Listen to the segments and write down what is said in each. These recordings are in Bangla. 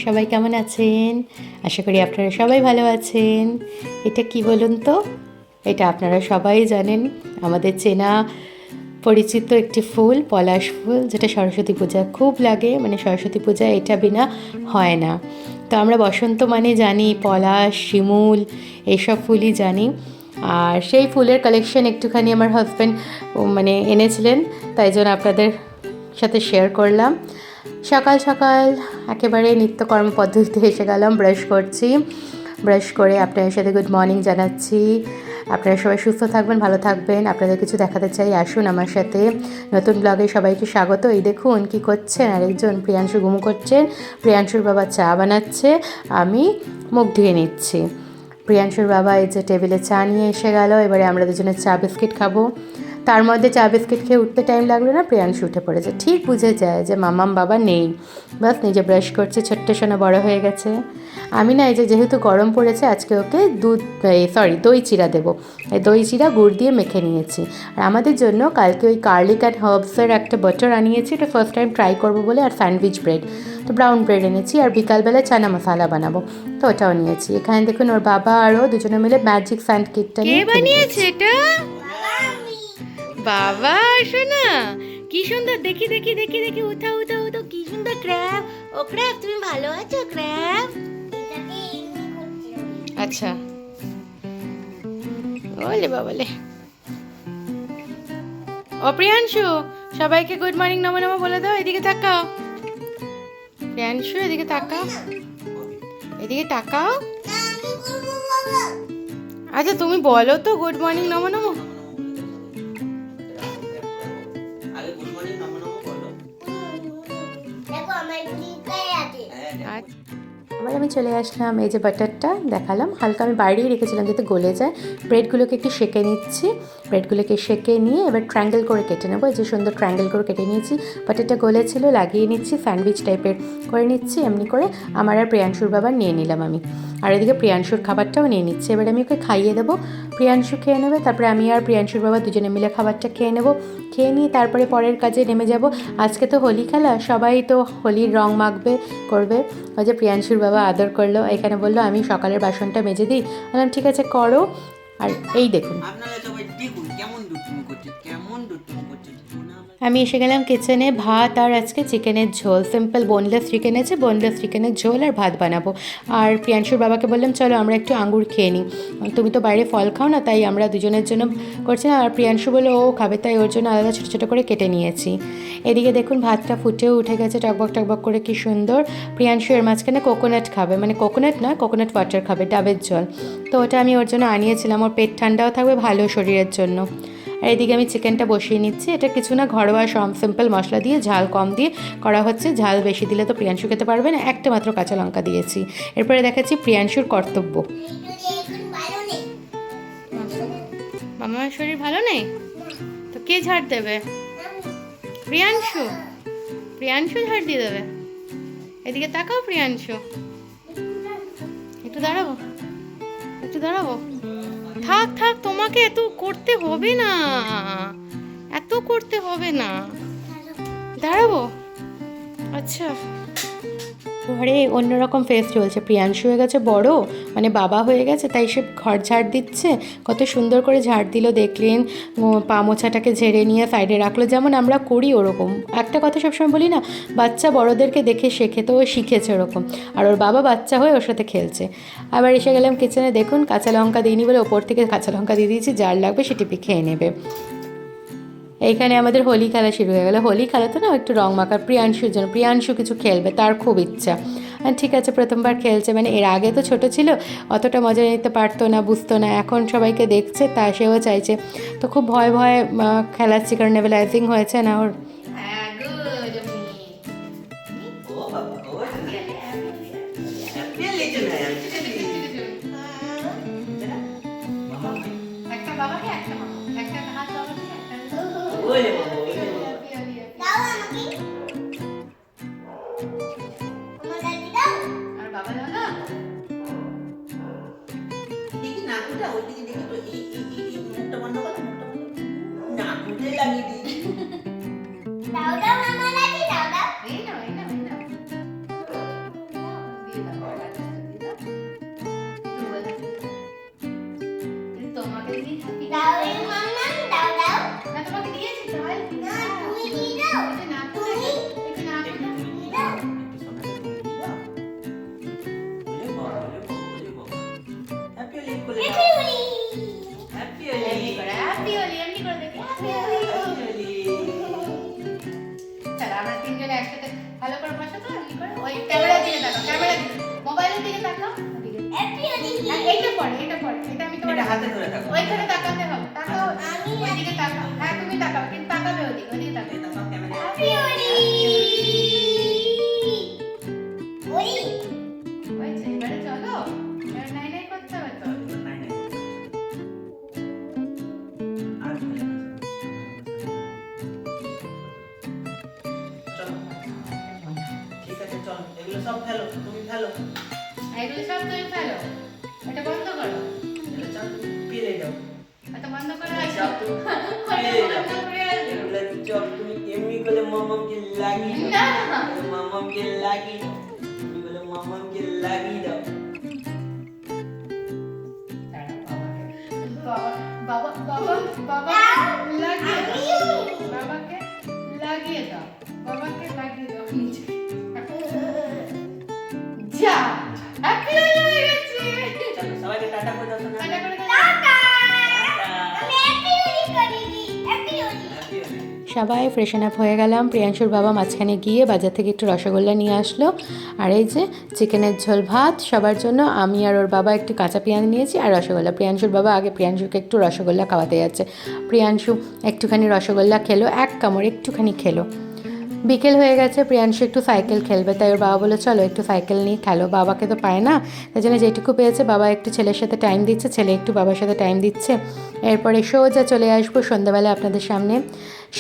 সবাই কেমন আছেন? আশা করি আপনারা সবাই ভালো আছেন। এটা কি বলুন তো? এটা আপনারা সবাই জানেন, আমাদের চেনা পরিচিত একটি ফুল, পলাশ ফুল, যেটা সরস্বতী পূজায় খুব লাগে। মানে সরস্বতী পূজায় এটা বিনা হয় না। তো আমরা বসন্ত মানে জানি পলাশ, শিমুল, এইসব ফুলই জানি। আর সেই ফুলের কালেকশন একটুখানি আমার হাজব্যান্ড মানে এনেছিলেন, তাই জন্য আপনাদের সাথে শেয়ার করলাম। সকাল সকাল একেবারে নিত্যকর্ম পদ্ধতিতে এসে গেলাম, ব্রাশ করছি। ব্রাশ করে আপনাদের সাথে গুড মর্নিং জানাচ্ছি। আপনারা সবাই সুস্থ থাকবেন, ভালো থাকবেন। আপনাদের কিছু দেখাতে চাই, আসুন আমার সাথে। নতুন ব্লগে সবাইকে স্বাগত। এই দেখুন কি করছেন, আরেকজন প্রিয়াংশু ঘুমু করছেন, প্রিয়াংশুর বাবা চা বানাচ্ছে, আমি মুখ ধুয়ে নিচ্ছি। প্রিয়াংশুর বাবা এই যে টেবিলে চা নিয়ে এসে গেল, এবারে আমরা দুজনে চা বিস্কিট খাবো। তার মধ্যে চা বিস্কিট খেয়ে উঠতে টাইম লাগলো না, প্রিয়াংশু উঠে পড়েছে। ঠিক বুঝে যায় যে মামাম বাবা নেই, বাস নিজে ব্রাশ করছে, ছোট্ট সোনা বড় হয়ে গেছে। আমি না, এই যে যেহেতু গরম পড়েছে, আজকে ওকে দই চিরা দেবো। এই দই চিরা গুড় দিয়ে মেখে নিয়েছি। আর আমাদের জন্য কালকে ওই গার্লিক অ্যান্ড হার্বসের একটা বাটার আনিয়েছি, এটা ফার্স্ট টাইম ট্রাই করবো বলে। আর স্যান্ডউইচ ব্রেড, তো ব্রাউন ব্রেড এনেছি। আর বিকালবেলা চানা মশলা বানাবো, তো ওটাও নিয়েছি। এখানে দেখুন ওর বাবা আরও দুজনে মিলে ম্যাজিক স্যান্ড কেকটা নিয়ে বানিয়েছে এটা। বাবা শোনা কি সুন্দর, দেখি দেখি দেখি দেখি, উঠা উঠা উঠা, কি সুন্দর ক্র্যাব। ও ক্র্যাব, তুমি ভালো আছো ক্র্যাব? আচ্ছা, ওলে বাবালে। ও প্রিয়াংশু, সবাইকে গুড মর্নিং নমো নমো বলে দাও। এদিকে তাকাও প্রিয়াংশু, এদিকে তাকাও, এদিকে তাকাও। আচ্ছা তুমি বলো তো গুড মর্নিং নমো নমো। আবার আমি চলে আসলাম, এই যে বাটারটা দেখালাম, হালকা আমি বাইরেই রেখেছিলাম যাতে গলে যায়। ব্রেডগুলোকে একটু সেঁকে নিচ্ছি, ব্রেডগুলোকে সেঁকে নিয়ে এবার ট্রায়াঙ্গেল করে কেটে নেবো। এই যে সুন্দর ট্রায়াঙ্গেল করে কেটে নিয়েছি। বাটারটা গলেছিল, লাগিয়ে নিচ্ছি, স্যান্ডউইচ টাইপের করে নিচ্ছি। এমনি করে আমার আর প্রিয়াংশুর বাবার নিয়ে নিলাম আমি। আর এদিকে প্রিয়াংশুর খাবারটাও নিয়ে নিচ্ছি। এবার আমি ওকে খাইয়ে দেবো, প্রিয়াংশু খেয়ে নেবে, তারপরে আমি আর প্রিয়াংশুর বাবা দুজনে মিলে খাবারটা খেয়ে নেবো। খেয়ে নিয়ে তারপরে পরের কাজে নেমে যাব। আজকে তো হোলি খেলা, সবাই তো হোলির রং মাখবে, করবে। ওই যে প্রিয়াংশুর বাবা আদর করলো, এখানে বললো আমি সকালের বাসনটা মেজে দিই। বললাম ঠিক আছে করো। আর এই দেখুন আমি এসে গেলাম কিচেনে। ভাত আর আজকে চিকেনের ঝোল, সিম্পল বোনলেস চিকেন আছে, বোনলেস চিকেনের ঝোল আর ভাত বানাবো। আর প্রিয়াংশুর বাবাকে বললাম চলো আমরা একটু আঙ্গুর খেয়ে নিই, তুমি তো বাইরে ফল খাও না, তাই আমরা দুজনের জন্য করছি। আর প্রিয়াংশু বলে ও খাবে, তাই ওর জন্য আলাদা ছোটো ছোটো করে কেটে নিয়েছি। এদিকে দেখুন ভাতটা ফুটেও উঠে গেছে টকবক টকবক করে, কি সুন্দর। প্রিয়াংশু এর মাঝখানে কোকোনাট খাবে, মানে কোকোনাট না, কোকোনাট ওয়াটার খাবে, ডাবের জল। তো ওটা আমি ওর জন্য আনিয়েছিলাম, ওর পেট ঠান্ডাও থাকবে, ভালো শরীরের জন্য। আর এদিকে আমি চিকেনটা বসিয়ে নিচ্ছি। এটা কিছু না, ঘরোয়া সিম্পল মশলা দিয়ে, ঝাল কম দিয়ে করা হচ্ছে। ঝাল বেশি দিলে তো প্রিয়াংশু খেতে পারবে না, একটা মাত্র কাঁচা লঙ্কা দিয়েছি। এরপরে দেখাচ্ছি প্রিয়াংশুর কর্তব্য। মামার শরীর ভালো নেই তো কে ঝাড় দেবে? প্রিয়াংশু, প্রিয়াংশু ঝাড় দিয়ে দেবে। এদিকে তাকাও প্রিয়াংশু, একটু দাঁড়াবো, একটু দাঁড়াবো। থাক থাক, তোমাকে এত করতে হবে না, এত করতে হবে না, দাঁড়াবো। আচ্ছা, ঘরে অন্যরকম ফেস চলছে। প্রিয়াংশু হয়ে গেছে বড়, মানে বাবা হয়ে গেছে, তাই সে ঘর ঝাড় দিচ্ছে। কত সুন্দর করে ঝাড় দিল দেখলেন। পা মোছাটাকে ঝেড়ে নিয়ে সাইডে রাখলো, যেমন আমরা করি ওরকম। একটা কথা সবসময় বলি না, বাচ্চা বড়দেরকে দেখে শেখে, তো ও শিখেছে ওরকম। আর ওর বাবা বাচ্চা হয়ে ওর সাথে খেলছে। আবার এসে গেলাম কিচেনে, দেখুন কাঁচা লঙ্কা দিইনি বলে ওপর থেকে কাঁচা লঙ্কা দিয়ে দিয়েছি, যার লাগবে সে টিপে খেয়ে নেবে। এইখানে আমাদের হোলি খেলা শুরু হয়ে গেলো। হোলি খেলাতে না একটু রং মাখা প্রিয়াংশুর জন্য, প্রিয়াংশু কিছু খেলবে, তার খুব ইচ্ছা। আর ঠিক আছে, প্রথমবার খেলছে, মানে এর আগে তো ছোট ছিল, অতটা মজা নিতে পারতো না, বুঝতো না। এখন সবাইকে দেখছে, তা সেও চাইছে। তো খুব ভয়ে ভয়ে খেলাচ্ছি, কারণ নেভেলাইজিং হয়েছে না ওর। বলে দাও হ্যাপি হোলি হ্যাপি হোলি এমনি করে দেখি হ্যাপি হোলি। চলো আমরা তিনজনে একসাথে ভালো করে বসো তো এমনি করে ওই ক্যামেরার দিকে তাকাও, ক্যামেরার দিকে, মোবাইলের দিকে তাকাও, ওদিকে। এইটা পড়ে এটা আমি তোমার এটা হাতে ধরে থাকো ওইখানে তাকাতে হবে, তাকাও ওইদিকে তাকাও, হ্যাঁ তুমি তাকাও কিন্তু তাকাবে ওদিকে তাকাও। এটা সব ক্যামেরা হয়েছে, এবারে চলো, এবার নাই নাই করতে হবে তো। নাই নাই আর চলো ঠিক আছে চল এগুলো সব ফেলো তুমি ফেলো এগুলো সব তুমি ফেলো, এটা বন্ধ করো, এগুলো সব তুমি ফেলে দাও এটা বন্ধ করে সব আসো, তুমি ওটা ফেলে দাও বন্ধ করে আসো। এগুলো সব তুমি এমনি করে মামাকে লাগিয়ে না। দাও মামাকে লাগিয়ে দাও তুমি বলে মামাকে লাগিয়ে দাও বাবা বাবা বাবা লাগিয়ে দাও, বাবাকে লাগিয়ে দাও, বাবাকে লাগিয়ে দাও নিচে। যা হ্যাপি হয়ে গেছে। চলো সবাইকে টাটা করে দাও না টাটা করে দাও। হ্যাপি হোলি সবাই ফ্রেশন আপ হয়ে গেলাম। প্রিয়াংশুর বাবা মাঝখানে গিয়ে বাজার থেকে একটু রসগোল্লা নিয়ে আসলো, আর এই যে চিকেনের ঝোল ভাত সবার জন্য, আমি আর ওর বাবা একটু কাঁচা পেঁয়াজ নিয়েছি আর রসগোল্লা। প্রিয়াংশুর বাবা আগে প্রিয়াংশুকে একটু রসগোল্লা খাওয়াতে যাচ্ছে। প্রিয়াংশু একটুখানি রসগোল্লা খেলো, এক কামড় একটুখানি খেলো। বিকেল হয়ে গেছে, প্রিয়াংশু একটু সাইকেল খেলবে, তাই ওর বাবা বলে চলো একটু সাইকেল নিয়ে খেলো। বাবাকে তো পায় না, তাই জন্য যেটুকু পেয়েছে বাবা একটু ছেলের সাথে টাইম দিচ্ছে, ছেলে একটু বাবার সাথে টাইম দিচ্ছে। এরপরে সোজা চলে আসবো সন্ধ্যাবেলা আপনাদের সামনে।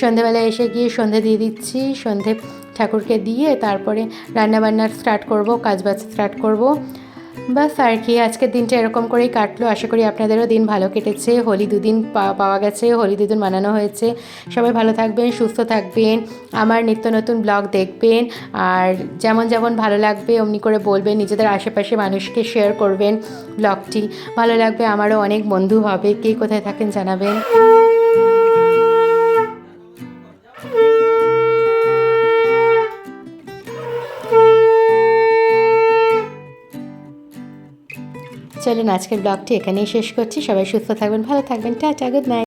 সন্ধ্যেবেলায় এসে গিয়ে সন্ধে দিয়ে দিচ্ছি, সন্ধে ঠাকুরকে দিয়ে তারপরে রান্নাবান্না স্টার্ট করব, কাজবাজ স্টার্ট করব। বাস আর কি, আজকের দিনটা এরকম করেই কাটলো। আশা করি আপনাদেরও দিন ভালো কেটেছে। হোলি দুদিন পাওয়া গেছে, হোলি দুদিন মানানো হয়েছে। সবাই ভালো থাকবেন, সুস্থ থাকবেন, আমার নিত্য নতুন ব্লগ দেখবেন, আর যেমন যেমন ভালো লাগবে অমনি করে বলবেন, নিজেদের আশেপাশে মানুষকে শেয়ার করবেন ব্লগটি। ভালো লাগবে, আমারও অনেক বন্ধু হবে। কে কোথায় থাকেন জানাবেন। চলুন আজকের ব্লগটি এখানেই শেষ করছি। সবাই সুস্থ থাকবেন, ভালো থাকবেন, টাটা, গুড নাইট।